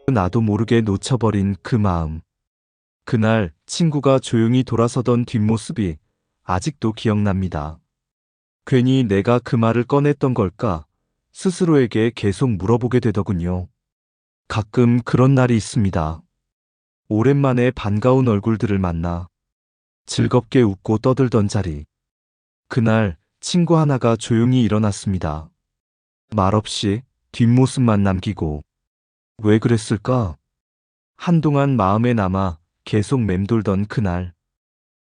나도 모르게 놓쳐버린 그 마음. 그날 친구가 조용히 돌아서던 뒷모습이 아직도 기억납니다. 괜히 내가 그 말을 꺼냈던 걸까? 스스로에게 계속 물어보게 되더군요. 가끔 그런 날이 있습니다. 오랜만에 반가운 얼굴들을 만나 즐겁게 웃고 떠들던 자리. 그날 친구 하나가 조용히 일어났습니다. 말없이 뒷모습만 남기고. 왜 그랬을까? 한동안 마음에 남아 계속 맴돌던 그날.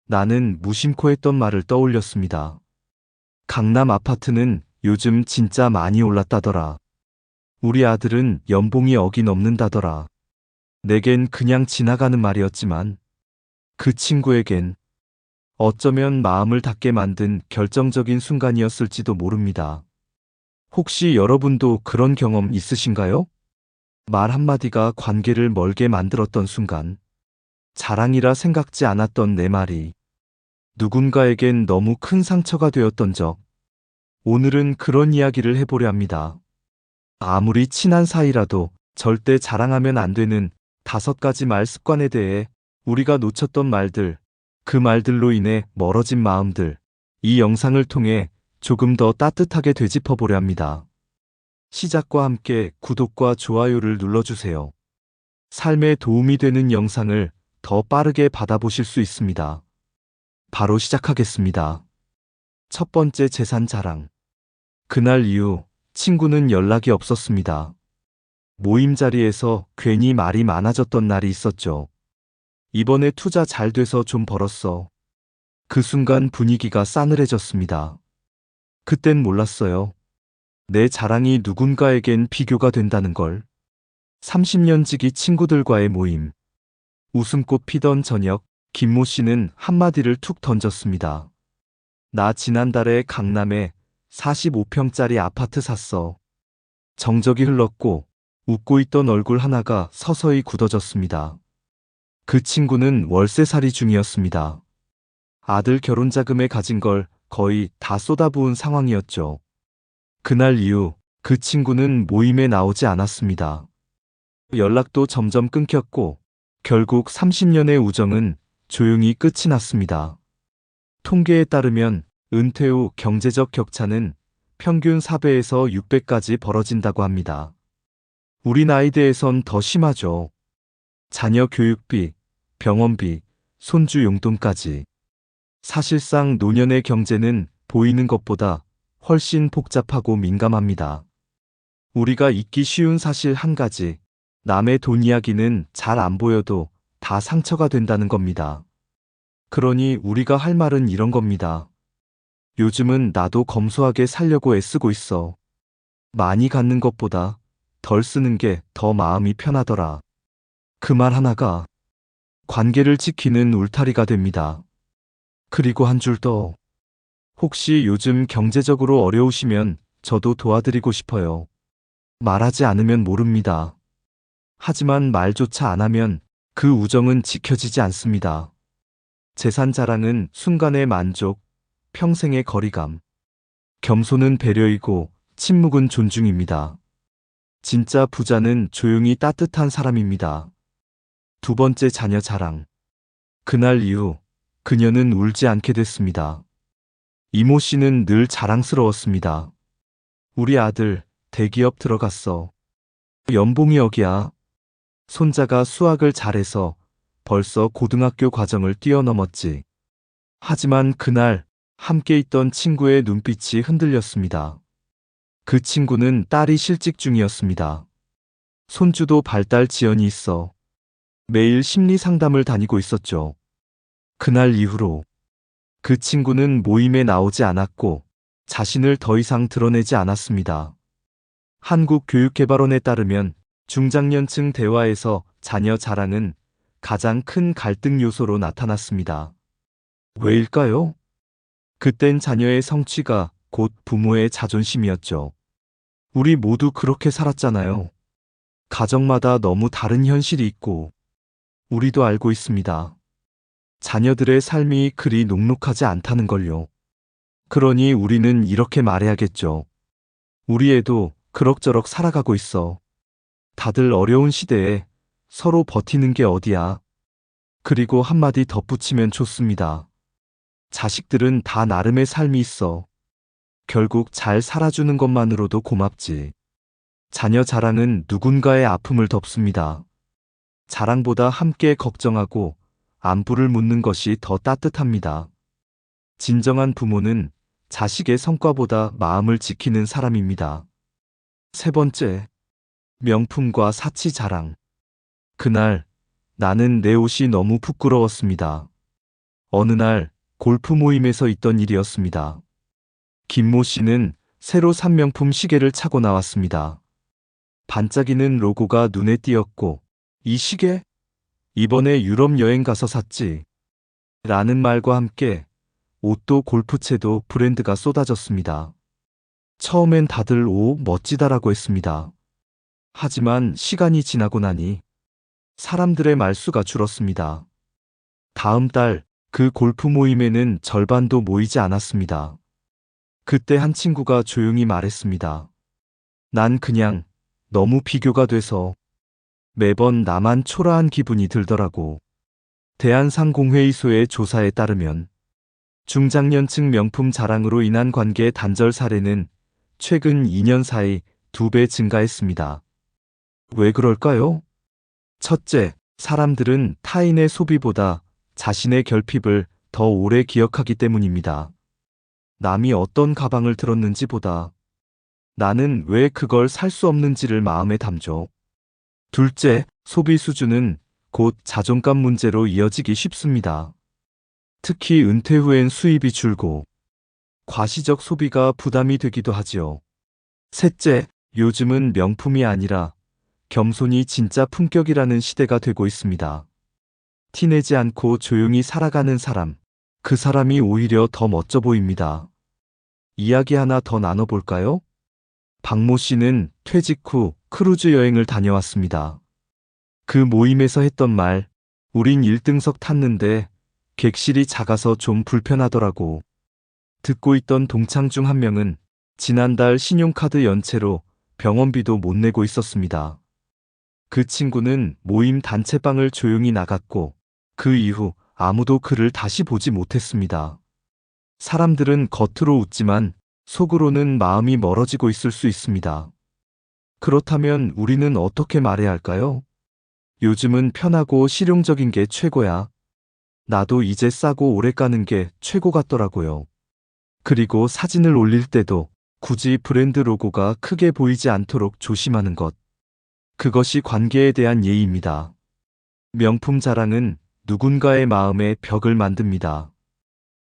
나는 무심코 했던 말을 떠올렸습니다. 강남 아파트는 요즘 진짜 많이 올랐다더라. 우리 아들은 연봉이 억이 넘는다더라. 내겐 그냥 지나가는 말이었지만 그 친구에겐 어쩌면 마음을 닫게 만든 결정적인 순간이었을지도 모릅니다. 혹시 여러분도 그런 경험 있으신가요? 말 한마디가 관계를 멀게 만들었던 순간, 자랑이라 생각지 않았던 내 말이 누군가에겐 너무 큰 상처가 되었던 적. 오늘은 그런 이야기를 해보려 합니다. 아무리 친한 사이라도 절대 자랑하면 안 되는 5가지 말 습관에 대해 우리가 놓쳤던 말들, 그 말들로 인해 멀어진 마음들, 이 영상을 통해 조금 더 따뜻하게 되짚어보려 합니다. 시작과 함께 구독과 좋아요를 눌러주세요. 삶에 도움이 되는 영상을 더 빠르게 받아보실 수 있습니다. 바로 시작하겠습니다. 첫 번째, 재산 자랑. 그날 이후 친구는 연락이 없었습니다. 모임 자리에서 괜히 말이 많아졌던 날이 있었죠. 이번에 투자 잘 돼서 좀 벌었어. 그 순간 분위기가 싸늘해졌습니다. 그땐 몰랐어요. 내 자랑이 누군가에겐 비교가 된다는 걸. 30년 지기 친구들과의 모임. 웃음꽃 피던 저녁, 김모 씨는 한마디를 툭 던졌습니다. 나 지난달에 강남에 45평짜리 아파트 샀어. 정적이 흘렀고 웃고 있던 얼굴 하나가 서서히 굳어졌습니다. 그 친구는 월세살이 중이었습니다. 아들 결혼 자금에 가진 걸 거의 다 쏟아부은 상황이었죠. 그날 이후 그 친구는 모임에 나오지 않았습니다. 연락도 점점 끊겼고 결국 30년의 우정은 조용히 끝이 났습니다. 통계에 따르면 은퇴 후 경제적 격차는 평균 4배에서 6배까지 벌어진다고 합니다. 우리 나이대에선 더 심하죠. 자녀 교육비, 병원비, 손주 용돈까지. 사실상 노년의 경제는 보이는 것보다 훨씬 복잡하고 민감합니다. 우리가 잊기 쉬운 사실 한 가지, 남의 돈 이야기는 잘 안 보여도 다 상처가 된다는 겁니다. 그러니 우리가 할 말은 이런 겁니다. 요즘은 나도 검소하게 살려고 애쓰고 있어. 많이 갖는 것보다 덜 쓰는 게 더 마음이 편하더라. 그 말 하나가 관계를 지키는 울타리가 됩니다. 그리고 한 줄 더. 혹시 요즘 경제적으로 어려우시면 저도 도와드리고 싶어요. 말하지 않으면 모릅니다. 하지만 말조차 안 하면 그 우정은 지켜지지 않습니다. 재산 자랑은 순간의 만족, 평생의 거리감. 겸손은 배려이고 침묵은 존중입니다. 진짜 부자는 조용히 따뜻한 사람입니다. 두 번째, 자녀 자랑. 그날 이후 그녀는 울지 않게 됐습니다. 이모 씨는 늘 자랑스러웠습니다. 우리 아들 대기업 들어갔어. 연봉이 억이야. 손자가 수학을 잘해서 벌써 고등학교 과정을 뛰어넘었지. 하지만 그날 함께 있던 친구의 눈빛이 흔들렸습니다. 그 친구는 딸이 실직 중이었습니다. 손주도 발달 지연이 있어 매일 심리 상담을 다니고 있었죠. 그날 이후로 그 친구는 모임에 나오지 않았고 자신을 더 이상 드러내지 않았습니다. 한국교육개발원에 따르면 중장년층 대화에서 자녀 자랑은 가장 큰 갈등 요소로 나타났습니다. 왜일까요? 그땐 자녀의 성취가 곧 부모의 자존심이었죠. 우리 모두 그렇게 살았잖아요. 가정마다 너무 다른 현실이 있고 우리도 알고 있습니다. 자녀들의 삶이 그리 녹록하지 않다는 걸요. 그러니 우리는 이렇게 말해야겠죠. 우리 애도 그럭저럭 살아가고 있어. 다들 어려운 시대에 서로 버티는 게 어디야. 그리고 한마디 덧붙이면 좋습니다. 자식들은 다 나름의 삶이 있어. 결국 잘 살아주는 것만으로도 고맙지. 자녀 자랑은 누군가의 아픔을 덮습니다. 자랑보다 함께 걱정하고 안부를 묻는 것이 더 따뜻합니다. 진정한 부모는 자식의 성과보다 마음을 지키는 사람입니다. 세 번째, 명품과 사치 자랑. 그날 나는 내 옷이 너무 부끄러웠습니다. 어느 날 골프 모임에서 있던 일이었습니다. 김모 씨는 새로 산 명품 시계를 차고 나왔습니다. 반짝이는 로고가 눈에 띄었고, 이 시계? 이번에 유럽 여행 가서 샀지. 라는 말과 함께 옷도 골프채도 브랜드가 쏟아졌습니다. 처음엔 다들 오, 멋지다라고 했습니다. 하지만 시간이 지나고 나니 사람들의 말수가 줄었습니다. 다음 달 그 골프 모임에는 절반도 모이지 않았습니다. 그때 한 친구가 조용히 말했습니다. 난 그냥 너무 비교가 돼서 매번 나만 초라한 기분이 들더라고. 대한상공회의소의 조사에 따르면 중장년층 명품 자랑으로 인한 관계 단절 사례는 최근 2년 사이 2배 증가했습니다. 왜 그럴까요? 첫째, 사람들은 타인의 소비보다 자신의 결핍을 더 오래 기억하기 때문입니다. 남이 어떤 가방을 들었는지 보다 나는 왜 그걸 살 수 없는지를 마음에 담죠. 둘째, 소비 수준은 곧 자존감 문제로 이어지기 쉽습니다. 특히 은퇴 후엔 수입이 줄고 과시적 소비가 부담이 되기도 하지요. 셋째, 요즘은 명품이 아니라 겸손이 진짜 품격이라는 시대가 되고 있습니다. 티내지 않고 조용히 살아가는 사람, 그 사람이 오히려 더 멋져 보입니다. 이야기 하나 더 나눠볼까요? 박모 씨는 퇴직 후 크루즈 여행을 다녀왔습니다. 그 모임에서 했던 말, 우린 1등석 탔는데 객실이 작아서 좀 불편하더라고. 듣고 있던 동창 중 한 명은 지난달 신용카드 연체로 병원비도 못 내고 있었습니다. 그 친구는 모임 단체방을 조용히 나갔고 그 이후 아무도 그를 다시 보지 못했습니다. 사람들은 겉으로 웃지만 속으로는 마음이 멀어지고 있을 수 있습니다. 그렇다면 우리는 어떻게 말해야 할까요? 요즘은 편하고 실용적인 게 최고야. 나도 이제 싸고 오래 가는 게 최고 같더라고요. 그리고 사진을 올릴 때도 굳이 브랜드 로고가 크게 보이지 않도록 조심하는 것. 그것이 관계에 대한 예의입니다. 명품 자랑은 누군가의 마음에 벽을 만듭니다.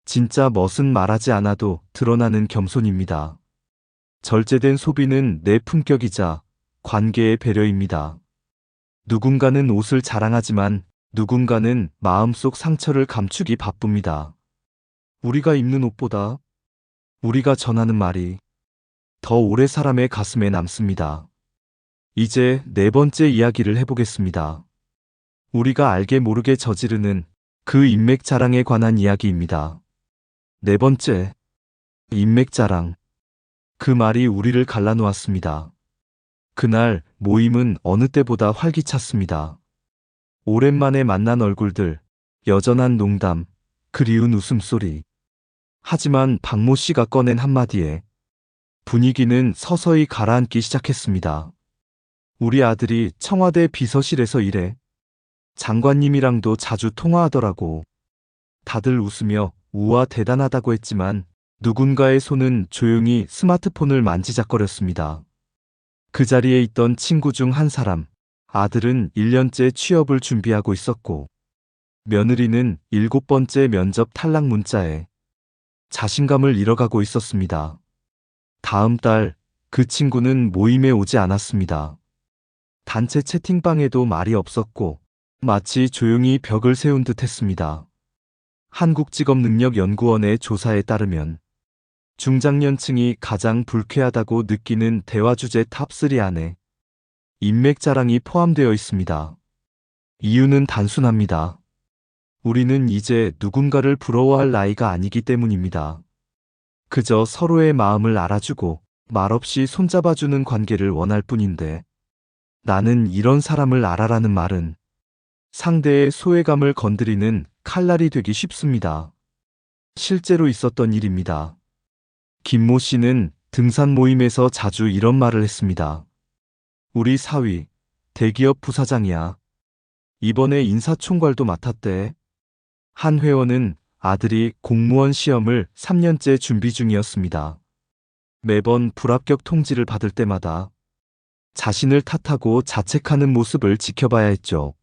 진짜 멋은 말하지 않아도 드러나는 겸손입니다. 절제된 소비는 내 품격이자 관계의 배려입니다. 누군가는 옷을 자랑하지만 누군가는 마음속 상처를 감추기 바쁩니다. 우리가 입는 옷보다 우리가 전하는 말이 더 오래 사람의 가슴에 남습니다. 이제 네 번째 이야기를 해보겠습니다. 우리가 알게 모르게 저지르는 그 인맥 자랑에 관한 이야기입니다. 네 번째, 인맥 자랑. 그 말이 우리를 갈라놓았습니다. 그날 모임은 어느 때보다 활기찼습니다. 오랜만에 만난 얼굴들, 여전한 농담, 그리운 웃음소리. 하지만 박모 씨가 꺼낸 한마디에 분위기는 서서히 가라앉기 시작했습니다. 우리 아들이 청와대 비서실에서 일해. 장관님이랑도 자주 통화하더라고. 다들 웃으며 우와 대단하다고 했지만 누군가의 손은 조용히 스마트폰을 만지작거렸습니다. 그 자리에 있던 친구 중 한 사람, 아들은 1년째 취업을 준비하고 있었고 며느리는 7번째 면접 탈락 문자에 자신감을 잃어가고 있었습니다. 다음 달 그 친구는 모임에 오지 않았습니다. 단체 채팅방에도 말이 없었고 마치 조용히 벽을 세운 듯 했습니다. 한국직업능력연구원의 조사에 따르면 중장년층이 가장 불쾌하다고 느끼는 대화 주제 탑3 안에 인맥 자랑이 포함되어 있습니다. 이유는 단순합니다. 우리는 이제 누군가를 부러워할 나이가 아니기 때문입니다. 그저 서로의 마음을 알아주고 말없이 손잡아주는 관계를 원할 뿐인데 나는 이런 사람을 알아라는 말은 상대의 소외감을 건드리는 칼날이 되기 쉽습니다. 실제로 있었던 일입니다. 김모 씨는 등산 모임에서 자주 이런 말을 했습니다. 우리 사위, 대기업 부사장이야. 이번에 인사총괄도 맡았대. 한 회원은 아들이 공무원 시험을 3년째 준비 중이었습니다. 매번 불합격 통지를 받을 때마다 자신을 탓하고 자책하는 모습을 지켜봐야 했죠.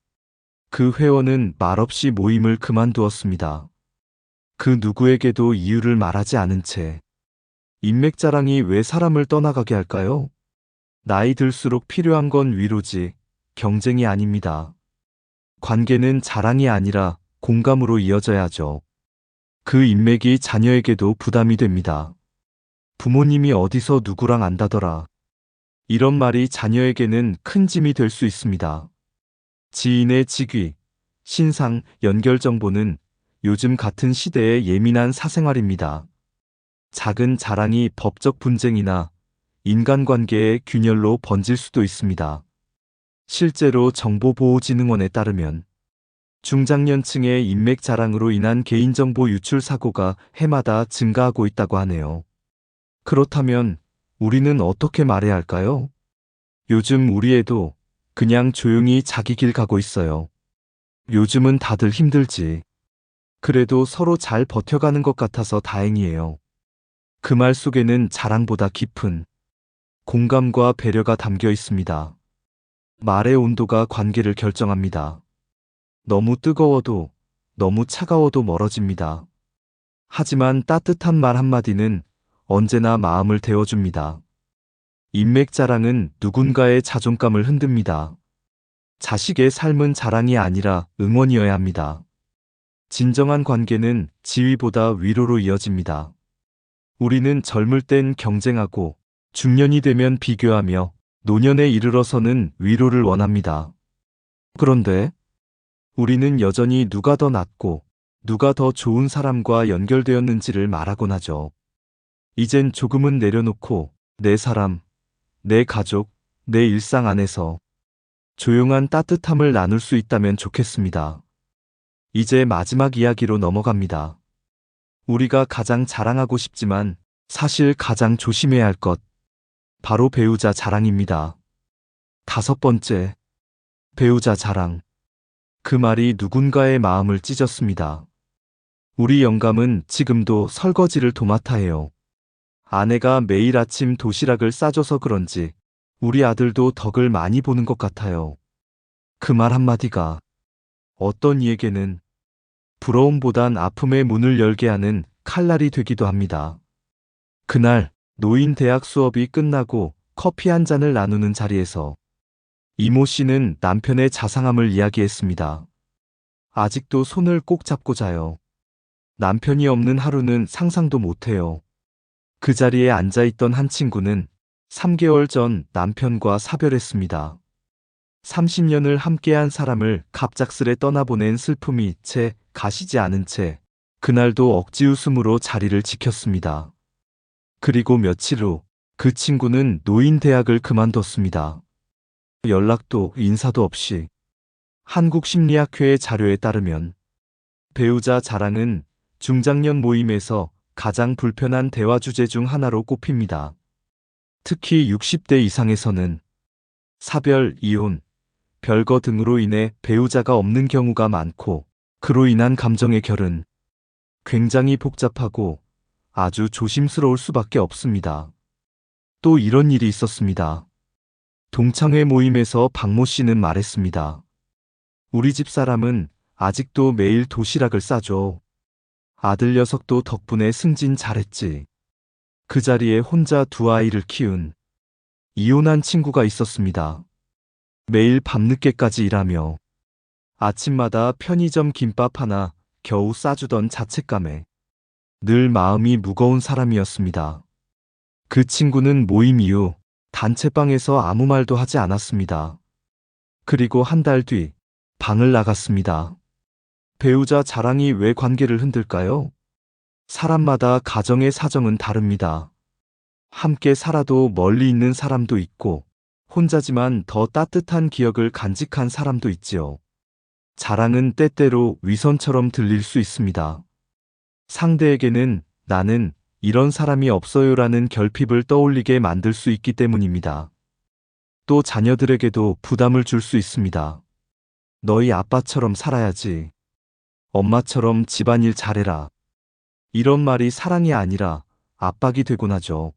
그 회원은 말없이 모임을 그만두었습니다. 그 누구에게도 이유를 말하지 않은 채 인맥 자랑이 왜 사람을 떠나가게 할까요? 나이 들수록 필요한 건 위로지 경쟁이 아닙니다. 관계는 자랑이 아니라 공감으로 이어져야 하죠. 그 인맥이 자녀에게도 부담이 됩니다. 부모님이 어디서 누구랑 안다더라. 이런 말이 자녀에게는 큰 짐이 될 수 있습니다. 지인의 직위, 신상, 연결 정보는 요즘 같은 시대의 예민한 사생활입니다. 작은 자랑이 법적 분쟁이나 인간관계의 균열로 번질 수도 있습니다. 실제로 정보보호진흥원에 따르면 중장년층의 인맥 자랑으로 인한 개인정보 유출 사고가 해마다 증가하고 있다고 하네요. 그렇다면 우리는 어떻게 말해야 할까요? 요즘 우리 애도 그냥 조용히 자기 길 가고 있어요. 요즘은 다들 힘들지. 그래도 서로 잘 버텨가는 것 같아서 다행이에요. 그 말 속에는 자랑보다 깊은 공감과 배려가 담겨 있습니다. 말의 온도가 관계를 결정합니다. 너무 뜨거워도, 너무 차가워도 멀어집니다. 하지만 따뜻한 말 한마디는 언제나 마음을 데워줍니다. 인맥 자랑은 누군가의 자존감을 흔듭니다. 자식의 삶은 자랑이 아니라 응원이어야 합니다. 진정한 관계는 지위보다 위로로 이어집니다. 우리는 젊을 땐 경쟁하고 중년이 되면 비교하며 노년에 이르러서는 위로를 원합니다. 그런데 우리는 여전히 누가 더 낫고 누가 더 좋은 사람과 연결되었는지를 말하곤 하죠. 이젠 조금은 내려놓고 내 사람, 내 가족, 내 일상 안에서 조용한 따뜻함을 나눌 수 있다면 좋겠습니다. 이제 마지막 이야기로 넘어갑니다. 우리가 가장 자랑하고 싶지만 사실 가장 조심해야 할 것, 바로 배우자 자랑입니다. 5번째, 배우자 자랑. 그 말이 누군가의 마음을 찢었습니다. 우리 영감은 지금도 설거지를 도맡아 해요. 아내가 매일 아침 도시락을 싸줘서 그런지 우리 아들도 덕을 많이 보는 것 같아요. 그 말 한마디가 어떤 이에게는 부러움보단 아픔의 문을 열게 하는 칼날이 되기도 합니다. 그날 노인 대학 수업이 끝나고 커피 한 잔을 나누는 자리에서 이모 씨는 남편의 자상함을 이야기했습니다. 아직도 손을 꼭 잡고 자요. 남편이 없는 하루는 상상도 못해요. 그 자리에 앉아있던 한 친구는 3개월 전 남편과 사별했습니다. 30년을 함께한 사람을 갑작스레 떠나보낸 슬픔이 채 가시지 않은 채 그날도 억지 웃음으로 자리를 지켰습니다. 그리고 며칠 후 그 친구는 노인 대학을 그만뒀습니다. 연락도 인사도 없이. 한국심리학회의 자료에 따르면 배우자 자랑은 중장년 모임에서 가장 불편한 대화 주제 중 하나로 꼽힙니다. 특히 60대 이상에서는 사별, 이혼, 별거 등으로 인해 배우자가 없는 경우가 많고 그로 인한 감정의 결은 굉장히 복잡하고 아주 조심스러울 수밖에 없습니다. 또 이런 일이 있었습니다. 동창회 모임에서 박모 씨는 말했습니다. 우리 집 사람은 아직도 매일 도시락을 싸줘. 아들 녀석도 덕분에 승진 잘했지. 그 자리에 혼자 2아이를 키운 이혼한 친구가 있었습니다. 매일 밤늦게까지 일하며 아침마다 편의점 김밥 하나 겨우 싸주던 자책감에 늘 마음이 무거운 사람이었습니다. 그 친구는 모임 이후 단체방에서 아무 말도 하지 않았습니다. 그리고 한 달 뒤 방을 나갔습니다. 배우자 자랑이 왜 관계를 흔들까요? 사람마다 가정의 사정은 다릅니다. 함께 살아도 멀리 있는 사람도 있고 혼자지만 더 따뜻한 기억을 간직한 사람도 있지요. 자랑은 때때로 위선처럼 들릴 수 있습니다. 상대에게는 나는 이런 사람이 없어요라는 결핍을 떠올리게 만들 수 있기 때문입니다. 또 자녀들에게도 부담을 줄 수 있습니다. 너희 아빠처럼 살아야지. 엄마처럼 집안일 잘해라. 이런 말이 사랑이 아니라 압박이 되곤 하죠.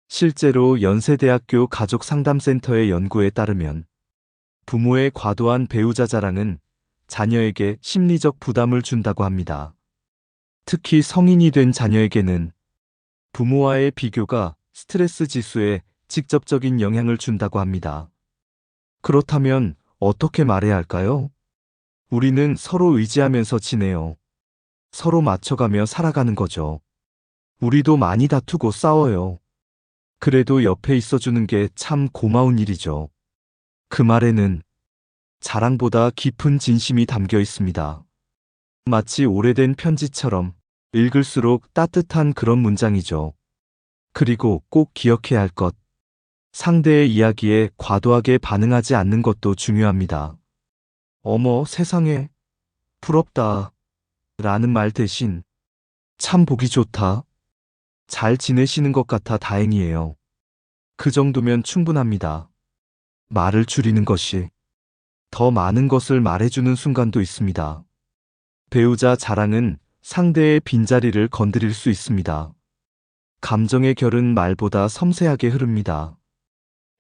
실제로 연세대학교 가족상담센터의 연구에 따르면 부모의 과도한 배우자 자랑은 자녀에게 심리적 부담을 준다고 합니다. 특히 성인이 된 자녀에게는 부모와의 비교가 스트레스 지수에 직접적인 영향을 준다고 합니다. 그렇다면 어떻게 말해야 할까요? 우리는 서로 의지하면서 지내요. 서로 맞춰가며 살아가는 거죠. 우리도 많이 다투고 싸워요. 그래도 옆에 있어주는 게 참 고마운 일이죠. 그 말에는 자랑보다 깊은 진심이 담겨 있습니다. 마치 오래된 편지처럼 읽을수록 따뜻한 그런 문장이죠. 그리고 꼭 기억해야 할 것. 상대의 이야기에 과도하게 반응하지 않는 것도 중요합니다. 어머, 세상에. 부럽다. 라는 말 대신 참 보기 좋다. 잘 지내시는 것 같아 다행이에요. 그 정도면 충분합니다. 말을 줄이는 것이 더 많은 것을 말해주는 순간도 있습니다. 배우자 자랑은 상대의 빈자리를 건드릴 수 있습니다. 감정의 결은 말보다 섬세하게 흐릅니다.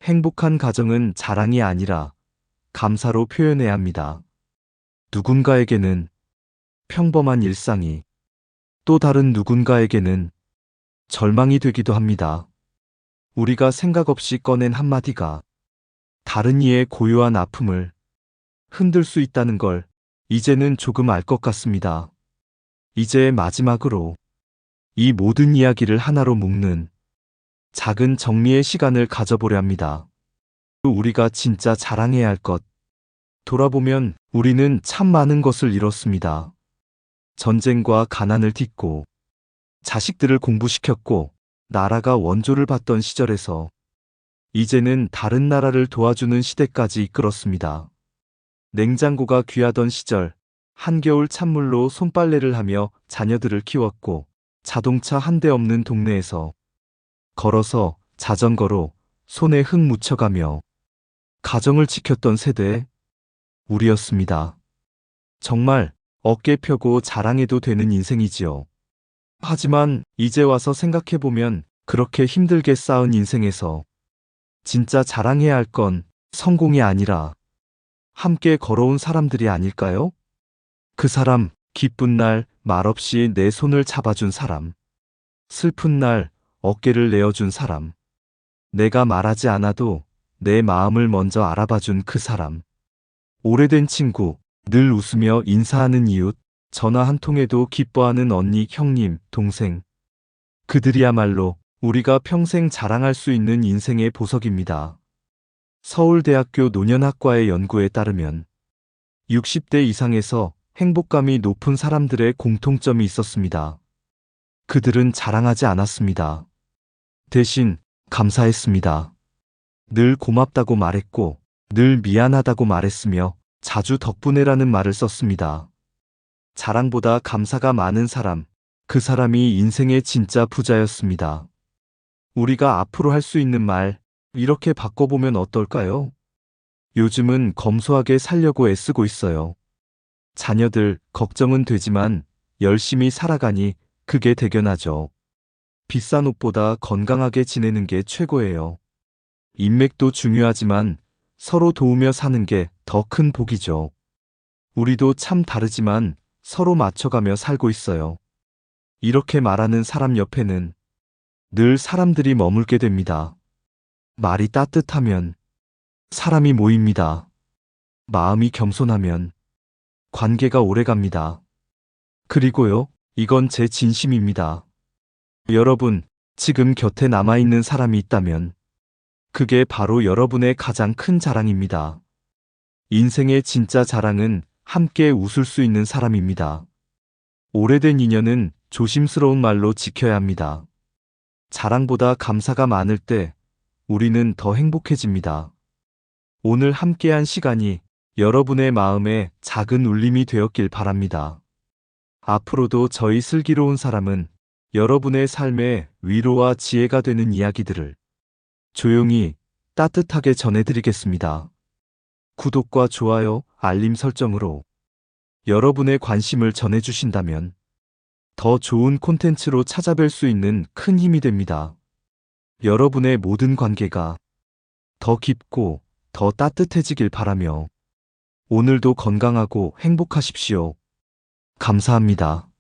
행복한 가정은 자랑이 아니라 감사로 표현해야 합니다. 누군가에게는 평범한 일상이, 또 다른 누군가에게는 절망이 되기도 합니다. 우리가 생각 없이 꺼낸 한마디가 다른 이의 고요한 아픔을 흔들 수 있다는 걸 이제는 조금 알 것 같습니다. 이제 마지막으로 이 모든 이야기를 하나로 묶는 작은 정리의 시간을 가져보려 합니다. 우리가 진짜 자랑해야 할 것. 돌아보면 우리는 참 많은 것을 잃었습니다. 전쟁과 가난을 딛고 자식들을 공부시켰고 나라가 원조를 받던 시절에서 이제는 다른 나라를 도와주는 시대까지 이끌었습니다. 냉장고가 귀하던 시절 한겨울 찬물로 손빨래를 하며 자녀들을 키웠고 자동차 한 대 없는 동네에서 걸어서 자전거로 손에 흙 묻혀가며 가정을 지켰던 세대, 우리였습니다. 정말 어깨 펴고 자랑해도 되는 인생이지요. 하지만 이제 와서 생각해보면 그렇게 힘들게 쌓은 인생에서 진짜 자랑해야 할 건 성공이 아니라 함께 걸어온 사람들이 아닐까요? 그 사람, 기쁜 날 말없이 내 손을 잡아준 사람, 슬픈 날 어깨를 내어준 사람, 내가 말하지 않아도 내 마음을 먼저 알아봐준 그 사람, 오래된 친구, 늘 웃으며 인사하는 이웃, 전화 한 통에도 기뻐하는 언니, 형님, 동생. 그들이야말로 우리가 평생 자랑할 수 있는 인생의 보석입니다. 서울대학교 노년학과의 연구에 따르면 60대 이상에서 행복감이 높은 사람들의 공통점이 있었습니다. 그들은 자랑하지 않았습니다. 대신 감사했습니다. 늘 고맙다고 말했고 늘 미안하다고 말했으며 자주 덕분에라는 말을 썼습니다. 자랑보다 감사가 많은 사람, 그 사람이 인생의 진짜 부자였습니다. 우리가 앞으로 할 수 있는 말, 이렇게 바꿔보면 어떨까요? 요즘은 검소하게 살려고 애쓰고 있어요. 자녀들 걱정은 되지만 열심히 살아가니 그게 대견하죠. 비싼 옷보다 건강하게 지내는 게 최고예요. 인맥도 중요하지만 서로 도우며 사는 게 더 큰 복이죠. 우리도 참 다르지만 서로 맞춰가며 살고 있어요. 이렇게 말하는 사람 옆에는 늘 사람들이 머물게 됩니다. 말이 따뜻하면 사람이 모입니다. 마음이 겸손하면 관계가 오래갑니다. 그리고요, 이건 제 진심입니다. 여러분, 지금 곁에 남아있는 사람이 있다면 그게 바로 여러분의 가장 큰 자랑입니다. 인생의 진짜 자랑은 함께 웃을 수 있는 사람입니다. 오래된 인연은 조심스러운 말로 지켜야 합니다. 자랑보다 감사가 많을 때 우리는 더 행복해집니다. 오늘 함께한 시간이 여러분의 마음에 작은 울림이 되었길 바랍니다. 앞으로도 저희 슬기로운 사람은 여러분의 삶에 위로와 지혜가 되는 이야기들을 조용히 따뜻하게 전해드리겠습니다. 구독과 좋아요, 알림 설정으로 여러분의 관심을 전해주신다면 더 좋은 콘텐츠로 찾아뵐 수 있는 큰 힘이 됩니다. 여러분의 모든 관계가 더 깊고 더 따뜻해지길 바라며 오늘도 건강하고 행복하십시오. 감사합니다.